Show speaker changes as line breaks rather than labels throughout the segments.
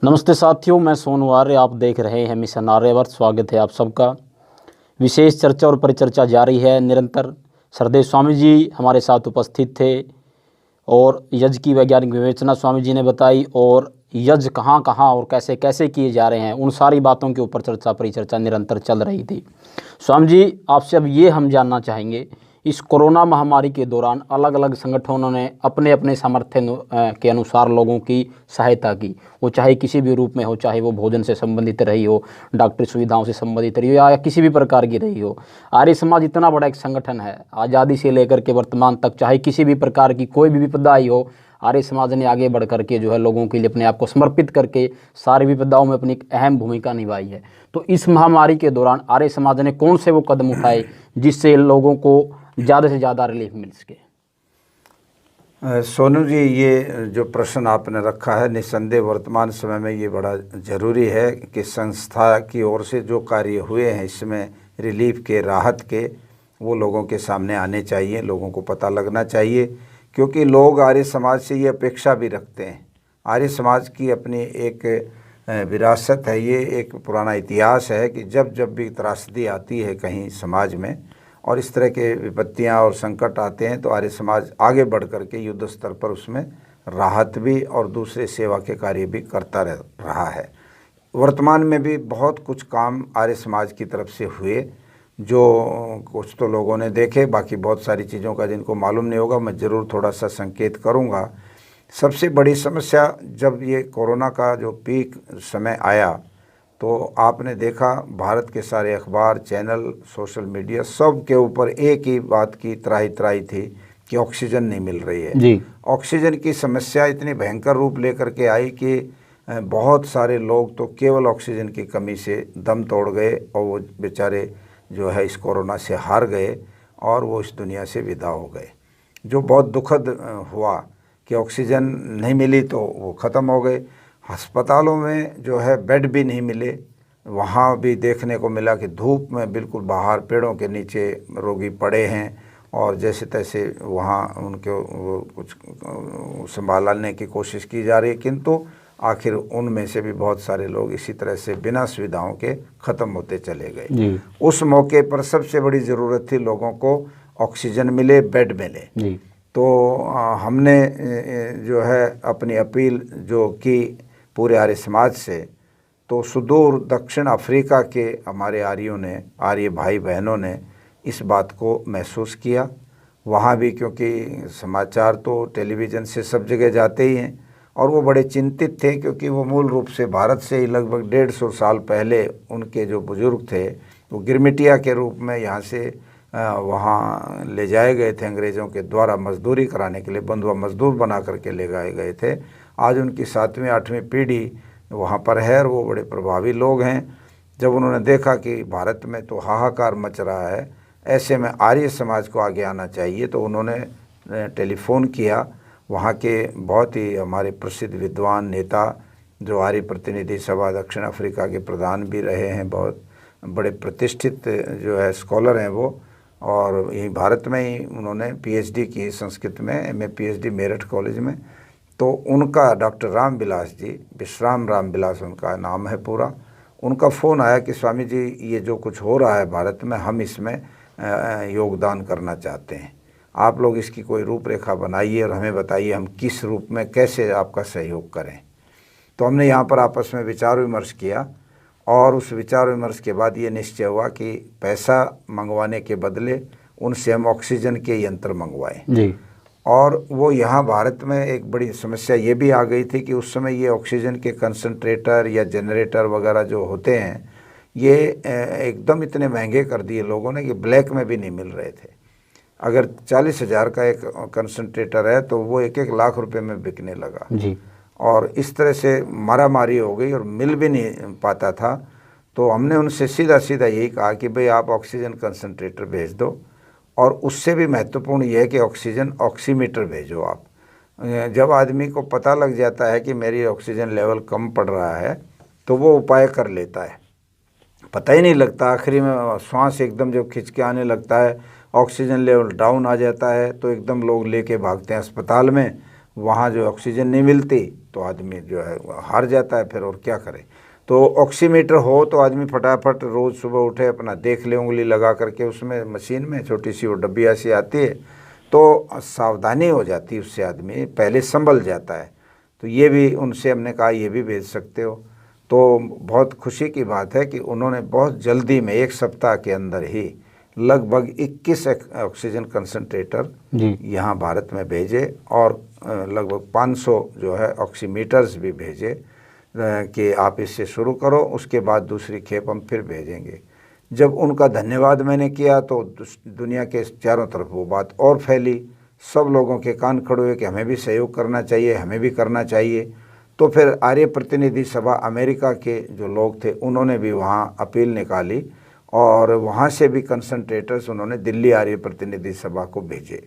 नमस्ते साथियों, मैं सोनू आर्य। आप देख रहे हैं मिशन आर्यवर्त। स्वागत है आप सबका। विशेष चर्चा और परिचर्चा जारी है निरंतर। सरदेव स्वामी जी हमारे साथ उपस्थित थे और यज्ञ की वैज्ञानिक विवेचना स्वामी जी ने बताई और यज्ञ कहाँ कहाँ और कैसे कैसे किए जा रहे हैं, उन सारी बातों के ऊपर चर्चा परिचर्चा निरंतर चल रही थी। स्वामी जी, आपसे अब ये हम जानना चाहेंगे, इस कोरोना महामारी के दौरान अलग अलग संगठनों ने अपने अपने सामर्थ्य के अनुसार लोगों की सहायता की। वो चाहे किसी भी रूप में हो, चाहे वो भोजन से संबंधित रही हो, डॉक्टरी सुविधाओं से संबंधित रही हो या किसी भी प्रकार की रही हो। आर्य समाज इतना बड़ा एक संगठन है, आज़ादी से लेकर के वर्तमान तक, चाहे किसी भी प्रकार की कोई भी विपदा आई हो, आर्य समाज ने आगे बढ़ करके जो है लोगों के लिए अपने आप को समर्पित करके सारी विपदाओं में अपनी एक अहम भूमिका निभाई है। तो इस महामारी के दौरान आर्य समाज ने कौन से वो कदम उठाए जिससे लोगों को ज़्यादा से ज़्यादा रिलीफ मिल सके?
सोनू जी, ये जो प्रश्न आपने रखा है, निस्संदेह वर्तमान समय में ये बड़ा ज़रूरी है कि संस्था की ओर से जो कार्य हुए हैं इसमें रिलीफ के, राहत के, वो लोगों के सामने आने चाहिए, लोगों को पता लगना चाहिए। क्योंकि लोग आर्य समाज से ये अपेक्षा भी रखते हैं। आर्य समाज की अपनी एक विरासत है, ये एक पुराना इतिहास है कि जब जब भी त्रासदी आती है कहीं समाज में और इस तरह के विपत्तियां और संकट आते हैं तो आर्य समाज आगे बढ़ कर के युद्ध स्तर पर उसमें राहत भी और दूसरे सेवा के कार्य भी करता रहा है। वर्तमान में भी बहुत कुछ काम आर्य समाज की तरफ से हुए, जो कुछ तो लोगों ने देखे, बाकी बहुत सारी चीज़ों का जिनको मालूम नहीं होगा मैं ज़रूर थोड़ा सा संकेत करूँगा। सबसे बड़ी समस्या जब ये कोरोना का जो पीक समय आया तो आपने देखा भारत के सारे अखबार, चैनल, सोशल मीडिया सब के ऊपर एक ही बात की त्राही त्राही थी कि ऑक्सीजन नहीं मिल रही है
जी।
ऑक्सीजन की समस्या इतनी भयंकर रूप लेकर के आई कि बहुत सारे लोग तो केवल ऑक्सीजन की कमी से दम तोड़ गए और वो बेचारे जो है इस कोरोना से हार गए और वो इस दुनिया से विदा हो गए। जो बहुत दुखद हुआ कि ऑक्सीजन नहीं मिली तो वो ख़त्म हो गए। अस्पतालों में जो है बेड भी नहीं मिले, वहाँ भी देखने को मिला कि धूप में बिल्कुल बाहर पेड़ों के नीचे रोगी पड़े हैं और जैसे तैसे वहाँ उनको वो कुछ संभालने की कोशिश की जा रही है, किंतु आखिर उनमें से भी बहुत सारे लोग इसी तरह से बिना सुविधाओं के ख़त्म होते चले गए। उस मौके पर सबसे बड़ी ज़रूरत थी लोगों को ऑक्सीजन मिले, बेड मिले। तो हमने जो है अपनी अपील जो की पूरे आर्य समाज से, तो सुदूर दक्षिण अफ्रीका के हमारे आर्यों ने, आर्य भाई बहनों ने इस बात को महसूस किया। वहाँ भी क्योंकि समाचार तो टेलीविज़न से सब जगह जाते ही हैं और वो बड़े चिंतित थे क्योंकि वो मूल रूप से भारत से ही लगभग 150 साल पहले उनके जो बुज़ुर्ग थे वो गिरमिटिया के रूप में यहाँ से वहाँ ले जाए गए थे अंग्रेज़ों के द्वारा मजदूरी कराने के लिए, बंधुआ मजदूर बना करके ले गए थे। आज उनकी 7वीं 8वीं पीढ़ी वहाँ पर है और वो बड़े प्रभावी लोग हैं। जब उन्होंने देखा कि भारत में तो हाहाकार मच रहा है, ऐसे में आर्य समाज को आगे आना चाहिए, तो उन्होंने टेलीफोन किया। वहाँ के बहुत ही हमारे प्रसिद्ध विद्वान नेता जो आर्य प्रतिनिधि सभा दक्षिण अफ्रीका के प्रधान भी रहे हैं, बहुत बड़े प्रतिष्ठित जो है स्कॉलर हैं वो, और यही भारत में ही उन्होंने पीएचडी की संस्कृत में, एमए पीएचडी मेरठ कॉलेज में। तो उनका डॉक्टर रामविलास जी, विश्राम रामविलास उनका नाम है पूरा, उनका फ़ोन आया कि स्वामी जी ये जो कुछ हो रहा है भारत में, हम इसमें योगदान करना चाहते हैं, आप लोग इसकी कोई रूपरेखा बनाइए और हमें बताइए हम किस रूप में कैसे आपका सहयोग करें। तो हमने यहाँ पर आपस में विचार विमर्श किया और उस विचार विमर्श के बाद ये निश्चय हुआ कि पैसा मंगवाने के बदले उनसे हम ऑक्सीजन के यंत्र मंगवाएं
जी। और
वो यहाँ भारत में एक बड़ी समस्या ये भी आ गई थी कि उस समय ये ऑक्सीजन के कंसंट्रेटर या जनरेटर वगैरह जो होते हैं ये एकदम इतने महंगे कर दिए लोगों ने कि ब्लैक में भी नहीं मिल रहे थे। अगर 40,000 का एक कंसंट्रेटर है तो वो 1-1 लाख रुपए में बिकने लगा
जी।
और इस तरह से मारामारी हो गई और मिल भी नहीं पाता था। तो हमने उनसे सीधा सीधा यही कहा कि भाई आप ऑक्सीजन कंसंट्रेटर भेज दो, और उससे भी महत्वपूर्ण यह है कि ऑक्सीजन ऑक्सीमीटर भेजो आप। जब आदमी को पता लग जाता है कि मेरी ऑक्सीजन लेवल कम पड़ रहा है तो वो उपाय कर लेता है, पता ही नहीं लगता। आखिरी में श्वास एकदम जब खिंच के आने लगता है, ऑक्सीजन लेवल डाउन आ जाता है तो एकदम लोग लेके भागते हैं अस्पताल में वहाँ जो ऑक्सीजन नहीं मिलती तो आदमी जो है हार जाता है फिर, और क्या करे। तो ऑक्सीमीटर हो तो आदमी फटाफट रोज़ सुबह उठे अपना देख ले, उंगली लगा करके उसमें मशीन में छोटी सी वो डब्बिया सी आती है, तो सावधानी हो जाती है, उससे आदमी पहले संभल जाता है। तो ये भी उनसे हमने कहा ये भी भेज सकते हो। तो बहुत खुशी की बात है कि उन्होंने बहुत जल्दी में 1 सप्ताह के अंदर ही लगभग 21 ऑक्सीजन कंसंट्रेटर
जी
यहाँ भारत में भेजे, और लगभग 500 जो है ऑक्सीमीटर्स भी भेजे कि आप इससे शुरू करो, उसके बाद दूसरी खेप हम फिर भेजेंगे। जब उनका धन्यवाद मैंने किया तो दुनिया के चारों तरफ वो बात और फैली, सब लोगों के कान खड़े हुए कि हमें भी सहयोग करना चाहिए, हमें भी करना चाहिए। तो फिर आर्य प्रतिनिधि सभा अमेरिका के जो लोग थे उन्होंने भी वहाँ अपील निकाली, और वहाँ से भी कंसंट्रेटर्स उन्होंने दिल्ली आर्य प्रतिनिधि सभा को भेजे,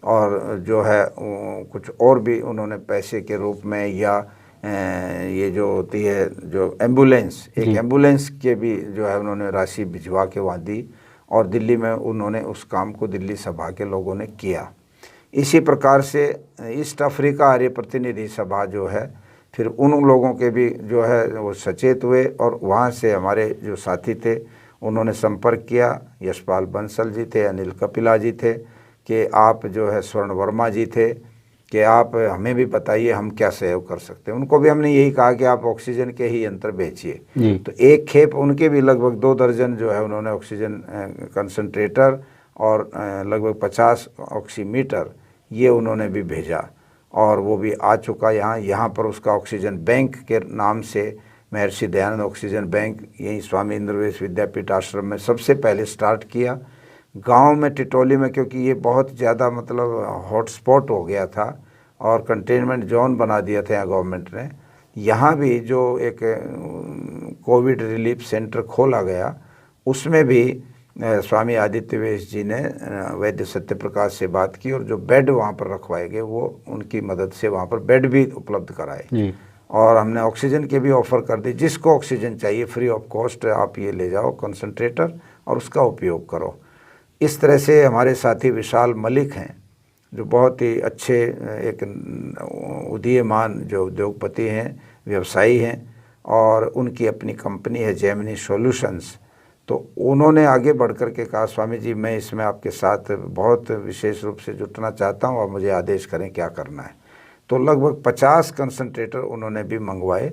और जो है कुछ और भी उन्होंने पैसे के रूप में, या ये जो होती है जो एम्बुलेंस, एक एम्बुलेंस के भी जो है उन्होंने राशि भिजवा के वहाँ दी, और दिल्ली में उन्होंने उस काम को दिल्ली सभा के लोगों ने किया। इसी प्रकार से ईस्ट अफ्रीका आर्य प्रतिनिधि सभा जो है, फिर उन लोगों के भी जो है वो सचेत हुए, और वहाँ से हमारे जो साथी थे उन्होंने संपर्क किया। यशपाल बंसल जी थे, अनिल कपिला जी थे, कि आप जो है स्वर्ण वर्मा जी थे, कि आप हमें भी बताइए हम क्या सहयोग कर सकते हैं। उनको भी हमने यही कहा कि आप ऑक्सीजन के ही यंत्र बेचिए। तो एक खेप उनके भी लगभग 2 दर्जन जो है उन्होंने ऑक्सीजन कंसंट्रेटर और लगभग 50 ऑक्सीमीटर ये उन्होंने भी भेजा, और वो भी आ चुका यहाँ पर उसका ऑक्सीजन बैंक के नाम से महर्षि दयानंद ऑक्सीजन बैंक यहीं स्वामी इंद्रवेश विद्यापीठ आश्रम में सबसे पहले स्टार्ट किया। गांव में टिटोली में, क्योंकि ये बहुत ज़्यादा मतलब हॉटस्पॉट हो गया था और कंटेनमेंट जोन बना दिया था यहाँ गवर्नमेंट ने, यहाँ भी जो एक कोविड रिलीफ सेंटर खोला गया उसमें भी स्वामी आदित्यवेश जी ने वैद्य सत्यप्रकाश से बात की, और जो बेड वहाँ पर रखवाए गए वो उनकी मदद से वहाँ पर बेड भी उपलब्ध कराए, और हमने ऑक्सीजन के भी ऑफ़र कर दी। जिसको ऑक्सीजन चाहिए फ्री ऑफ कॉस्ट आप ये ले जाओ कंसंट्रेटर और उसका उपयोग करो। इस तरह से हमारे साथी विशाल मलिक हैं, जो बहुत ही अच्छे एक उदीयमान जो उद्योगपति हैं, व्यवसायी हैं, और उनकी अपनी कंपनी है जेमिनी सॉल्यूशंस। तो उन्होंने आगे बढ़ कर के कहा, स्वामी जी मैं इसमें आपके साथ बहुत विशेष रूप से जुटना चाहता हूँ, और मुझे आदेश करें क्या करना है। तो लगभग 50 कंसंट्रेटर उन्होंने भी मंगवाए,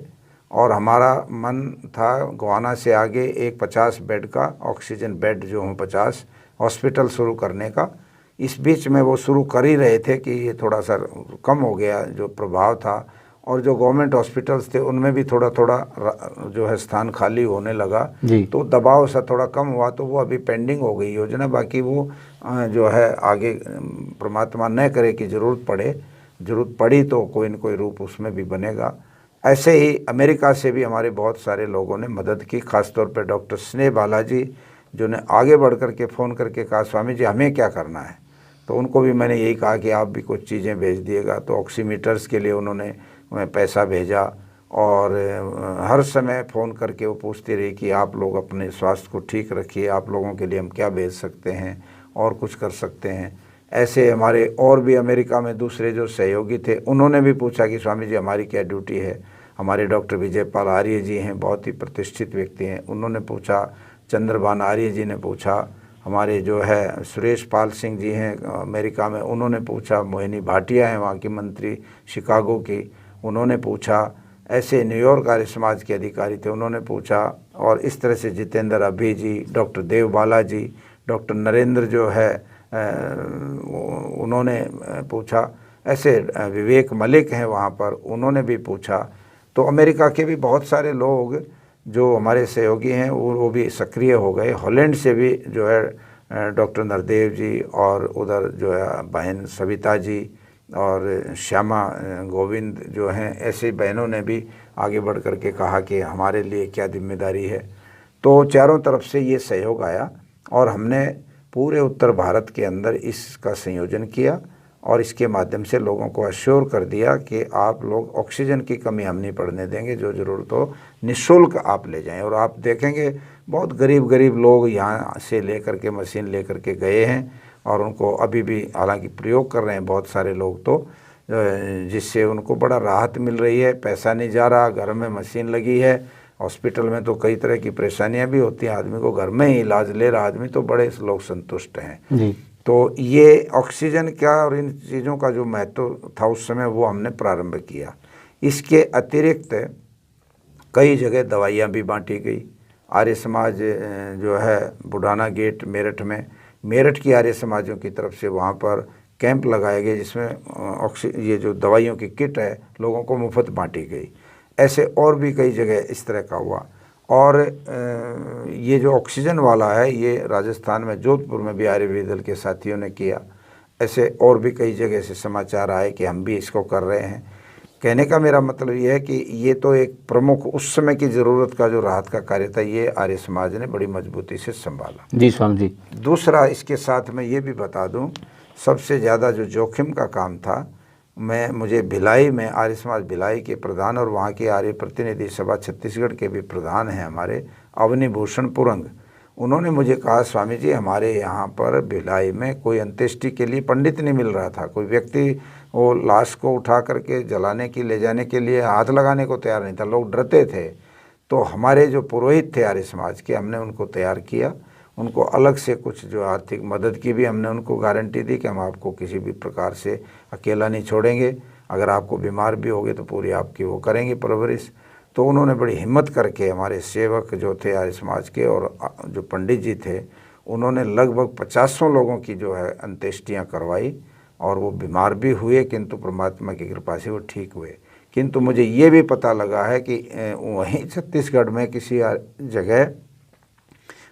और हमारा मन था गोवाना से आगे एक 50 बेड का ऑक्सीजन बेड जो हूँ 50 हॉस्पिटल शुरू करने का। इस बीच में वो शुरू कर ही रहे थे कि ये थोड़ा सा कम हो गया जो प्रभाव था, और जो गवर्नमेंट हॉस्पिटल्स थे उनमें भी थोड़ा थोड़ा जो है स्थान खाली होने लगा, तो दबाव सा थोड़ा कम हुआ, तो वो अभी पेंडिंग हो गई योजना। बाकी वो जो है आगे परमात्मा न करे कि ज़रूरत पड़ी तो कोई न कोई रूप उसमें भी बनेगा। ऐसे ही अमेरिका से भी हमारे बहुत सारे लोगों ने मदद की, खासतौर पर डॉक्टर स्नेह बालाजी जो ने आगे बढ़ कर के फ़ोन करके कहा स्वामी जी हमें क्या करना है। तो उनको भी मैंने यही कहा कि आप भी कुछ चीज़ें भेज दिएगा। तो ऑक्सीमीटर्स के लिए उन्होंने पैसा भेजा, और हर समय फ़ोन करके वो पूछती रही कि आप लोग अपने स्वास्थ्य को ठीक रखिए, आप लोगों के लिए हम क्या भेज सकते हैं और कुछ कर सकते हैं। ऐसे हमारे और भी अमेरिका में दूसरे जो सहयोगी थे उन्होंने भी पूछा कि स्वामी जी हमारी क्या ड्यूटी है। हमारे डॉक्टर विजयपाल आर्य जी हैं, बहुत ही प्रतिष्ठित व्यक्ति हैं, उन्होंने पूछा। चंद्रभान आर्य जी ने पूछा। हमारे जो है सुरेश पाल सिंह जी हैं अमेरिका में, उन्होंने पूछा। मोहिनी भाटिया हैं वहाँ की मंत्री शिकागो की, उन्होंने पूछा। ऐसे न्यूयॉर्क आर्य समाज के अधिकारी थे, उन्होंने पूछा। और इस तरह से जितेंद्र अभी जी, डॉक्टर देव बाला जी, डॉक्टर नरेंद्र जो है उन्होंने पूछा। ऐसे विवेक मलिक हैं वहाँ पर, उन्होंने भी पूछा। तो अमेरिका के भी बहुत सारे लोग जो हमारे सहयोगी हैं वो भी सक्रिय हो गए। हॉलैंड से भी जो है डॉक्टर नरदेव जी, और उधर जो है बहन सविता जी और श्यामा गोविंद जो हैं, ऐसे बहनों ने भी आगे बढ़ कर के कहा कि हमारे लिए क्या जिम्मेदारी है। तो चारों तरफ से ये सहयोग आया, और हमने पूरे उत्तर भारत के अंदर इसका संयोजन किया, और इसके माध्यम से लोगों को अश्योर कर दिया कि आप लोग ऑक्सीजन की कमी हम नहीं पड़ने देंगे, जो ज़रूरत हो निःशुल्क आप ले जाएं। और आप देखेंगे बहुत गरीब लोग यहाँ से लेकर के मशीन लेकर के गए हैं, और उनको अभी भी हालांकि प्रयोग कर रहे हैं बहुत सारे लोग। तो जिससे उनको बड़ा राहत मिल रही है। पैसा नहीं जा रहा, घर में मशीन लगी है। हॉस्पिटल में तो कई तरह की परेशानियां भी होती हैं, आदमी को घर में ही इलाज ले रहा आदमी, तो बड़े लोग संतुष्ट हैं
जी।
तो ये ऑक्सीजन का और इन चीज़ों का जो महत्व था उस समय वो हमने प्रारंभ किया। इसके अतिरिक्त कई जगह दवाइयाँ भी बांटी गई। आर्य समाज जो है बुढ़ाना गेट मेरठ की आर्य समाजों की तरफ से वहाँ पर कैंप लगाए गए, जिसमें ये जो दवाइयों की किट है लोगों को मुफ्त बांटी गई। ऐसे और भी कई जगह इस तरह का हुआ। और ये जो ऑक्सीजन वाला है ये राजस्थान में जोधपुर में भी आयुर्वेद दल के साथियों ने किया। ऐसे और भी कई जगह से समाचार आए कि हम भी इसको कर रहे हैं। कहने का मेरा मतलब ये है कि ये तो एक प्रमुख उस समय की ज़रूरत का जो राहत का कार्य था, ये आर्य समाज ने बड़ी मजबूती से संभाला।
जी स्वामी जी।
दूसरा, इसके साथ मैं ये भी बता दूं, सबसे ज़्यादा जो जोखिम का काम था, मुझे भिलाई में आर्य समाज भिलाई के प्रधान और वहाँ के आर्य प्रतिनिधि सभा छत्तीसगढ़ के भी प्रधान हैं हमारे अवनी भूषण पुरंग, उन्होंने मुझे कहा स्वामी जी हमारे यहाँ पर भिलाई में कोई अंत्येष्टि के लिए पंडित नहीं मिल रहा था। कोई व्यक्ति वो लाश को उठा करके जलाने की ले जाने के लिए हाथ लगाने को तैयार नहीं था, लोग डरते थे। तो हमारे जो पुरोहित थे आर्य समाज के, हमने उनको तैयार किया, उनको अलग से कुछ जो आर्थिक मदद की भी हमने उनको गारंटी दी कि हम आपको किसी भी प्रकार से अकेला नहीं छोड़ेंगे, अगर आपको बीमार भी होगे तो पूरी आपकी वो करेंगे परवरिश। तो उन्होंने बड़ी हिम्मत करके हमारे सेवक जो थे आर्य समाज के और जो पंडित जी थे, उन्होंने लगभग 50 लोगों की जो है अंत्येष्टियाँ करवाई और वो बीमार भी हुए, किंतु परमात्मा की कृपा से वो ठीक हुए। किंतु मुझे ये भी पता लगा है कि वहीं छत्तीसगढ़ में किसी जगह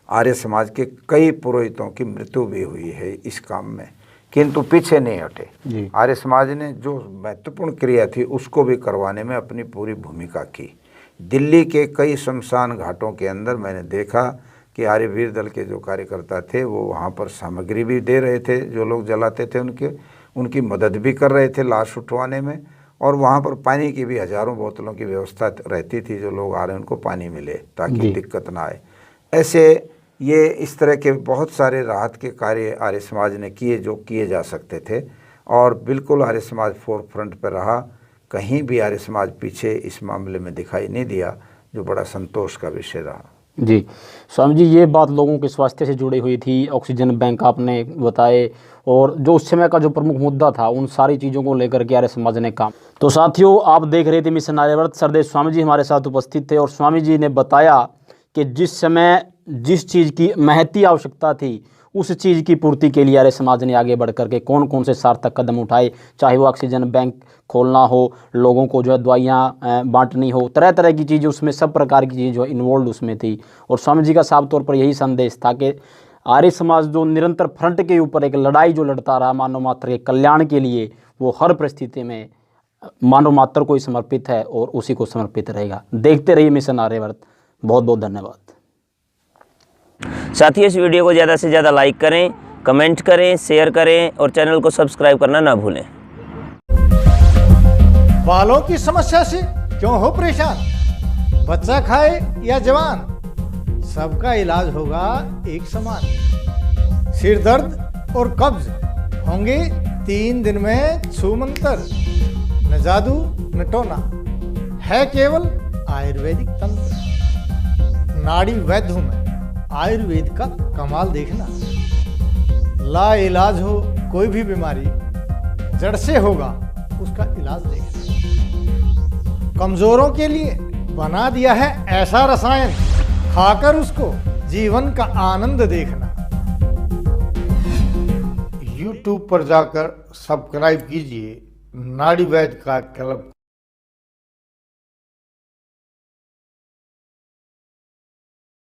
आर्य समाज के कई पुरोहितों की मृत्यु भी हुई है इस काम में, किंतु पीछे नहीं हटे। आर्य समाज ने जो महत्वपूर्ण क्रिया थी उसको भी करवाने में अपनी पूरी भूमिका की। दिल्ली के कई शमशान घाटों के अंदर मैंने देखा कि आर्यवीर दल के जो कार्यकर्ता थे वो वहाँ पर सामग्री भी दे रहे थे, जो लोग जलाते थे उनकी मदद भी कर रहे थे लाश उठवाने में, और वहाँ पर पानी की भी हज़ारों बोतलों की व्यवस्था रहती थी, जो लोग आ रहे हैं उनको पानी मिले ताकि दिक्कत ना आए। ऐसे ये इस तरह के बहुत सारे राहत के कार्य आर्य समाज ने किए जो किए जा सकते थे, और बिल्कुल आर्य समाज फोर फ्रंट पर रहा। कहीं भी आर्य समाज पीछे इस मामले में दिखाई नहीं दिया, जो बड़ा संतोष का विषय रहा।
जी स्वामी जी, ये बात लोगों के स्वास्थ्य से जुड़ी हुई थी। ऑक्सीजन बैंक आपने बताए, और जो उस समय का जो प्रमुख मुद्दा था उन सारी चीज़ों को लेकर के आर्य समाज ने काम। तो साथियों, आप देख रहे थे मिशन आर्यावर्त। सरदेव स्वामी जी हमारे साथ उपस्थित थे और स्वामी जी ने बताया कि जिस समय जिस चीज़ की महती आवश्यकता थी उस चीज़ की पूर्ति के लिए आर्य समाज ने आगे बढ़ करके कौन कौन से सार्थक कदम उठाए, चाहे वो ऑक्सीजन बैंक खोलना हो, लोगों को जो है दवाइयाँ बांटनी हो, तरह तरह की चीज़ें, उसमें सब प्रकार की चीज़ें जो इन्वॉल्व उसमें थी। और स्वामी जी का साफ तौर पर यही संदेश था कि आर्य समाज जो निरंतर फ्रंट के ऊपर एक लड़ाई जो लड़ता रहा मानव मात्र के कल्याण के लिए, वो हर परिस्थिति में मानव मात्र को ही समर्पित है और उसी को समर्पित रहेगा। देखते रहिए मिशन आर्यावर्त। बहुत बहुत धन्यवाद।
साथियों, इस वीडियो को ज़्यादा से ज़्यादा लाइक करें, कमेंट करें, शेयर करें और चैनल को सब्सक्राइब करना ना भूलें।
बालों की समस्या से क्यों हो परेशान? बच्चा खाए या जवान, सबका इलाज होगा एक समान। सिर दर्द और कब्ज होंगे 3 दिन में छूमंतर। न जादू न टोना, है केवल आयुर्वेदिक तंत्र। नाड़ी वैद्य हूं मैं, आयुर्वेद का कमाल देखना। ला इलाज हो कोई भी बीमारी, जड़ से होगा उसका इलाज देखना। कमजोरों के लिए बना दिया है ऐसा रसायन, खाकर उसको जीवन का आनंद देखना। YouTube पर जाकर सब्सक्राइब कीजिए नाड़ी वैद्य का क्लब।